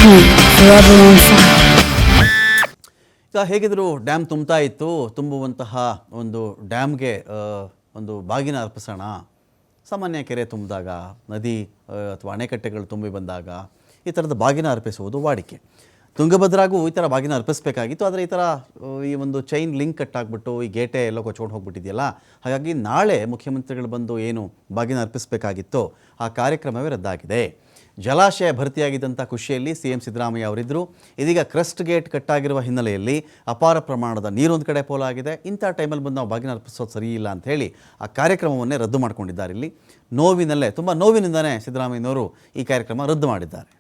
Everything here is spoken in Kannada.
heat, forever on fire. ಈಗ ಹೇಗಿದ್ರು ಡ್ಯಾಮ್ ತುಂಬ್ತಾ ಇತ್ತು, ತುಂಬುವಂತಹ ಒಂದು ಡ್ಯಾಮ್ಗೆ ಒಂದು ಬಾಗಿನ ಅರ್ಪಿಸೋಣ. ಸಾಮಾನ್ಯ ಕೆರೆ ತುಂಬಿದಾಗ, ನದಿ ಅಥವಾ ಅಣೆಕಟ್ಟೆಗಳು ತುಂಬಿ ಬಂದಾಗ ಈ ಥರದ ಬಾಗಿನ ಅರ್ಪಿಸುವುದು ವಾಡಿಕೆ. ತುಂಗಭದ್ರಾಗೂ ಈ ಥರ ಬಾಗಿನ ಅರ್ಪಿಸಬೇಕಾಗಿತ್ತು. ಆದರೆ ಈ ಥರ ಈ ಒಂದು ಚೈನ್ ಲಿಂಕ್ ಕಟ್ಟಾಗ್ಬಿಟ್ಟು ಈ ಗೇಟೆ ಎಲ್ಲೋ ಕೊಚ್ಕೊಂಡು ಹೋಗ್ಬಿಟ್ಟಿದೆಯಲ್ಲ, ಹಾಗಾಗಿ ನಾಳೆ ಮುಖ್ಯಮಂತ್ರಿಗಳು ಬಂದು ಏನು ಬಾಗಿನ ಅರ್ಪಿಸಬೇಕಾಗಿತ್ತೋ ಆ ಕಾರ್ಯಕ್ರಮವೇ ರದ್ದಾಗಿದೆ. ಜಲಾಶಯ ಭರ್ತಿಯಾಗಿದ್ದಂಥ ಖುಷಿಯಲ್ಲಿ ಸಿ ಎಂ ಸಿದ್ದರಾಮಯ್ಯ ಅವರಿದ್ದರು. ಇದೀಗ ಕ್ರಸ್ಟ್ ಗೇಟ್ ಕಟ್ಟಾಗಿರುವ ಹಿನ್ನೆಲೆಯಲ್ಲಿ ಅಪಾರ ಪ್ರಮಾಣದ ನೀರೊಂದು ಕಡೆ ಪೋಲಾಗಿದೆ. ಇಂಥ ಟೈಮಲ್ಲಿ ಬಂದು ನಾವು ಬಾಗಿನ ಅರ್ಪಿಸೋದು ಸರಿ ಇಲ್ಲ ಅಂಥೇಳಿ ಆ ಕಾರ್ಯಕ್ರಮವನ್ನೇ ರದ್ದು ಮಾಡಿಕೊಂಡಿದ್ದಾರೆ. ಇಲ್ಲಿ ನೋವಿನಲ್ಲೇ, ತುಂಬ ನೋವಿನಿಂದಲೇ ಸಿದ್ದರಾಮಯ್ಯನವರು ಈ ಕಾರ್ಯಕ್ರಮ ರದ್ದು ಮಾಡಿದ್ದಾರೆ.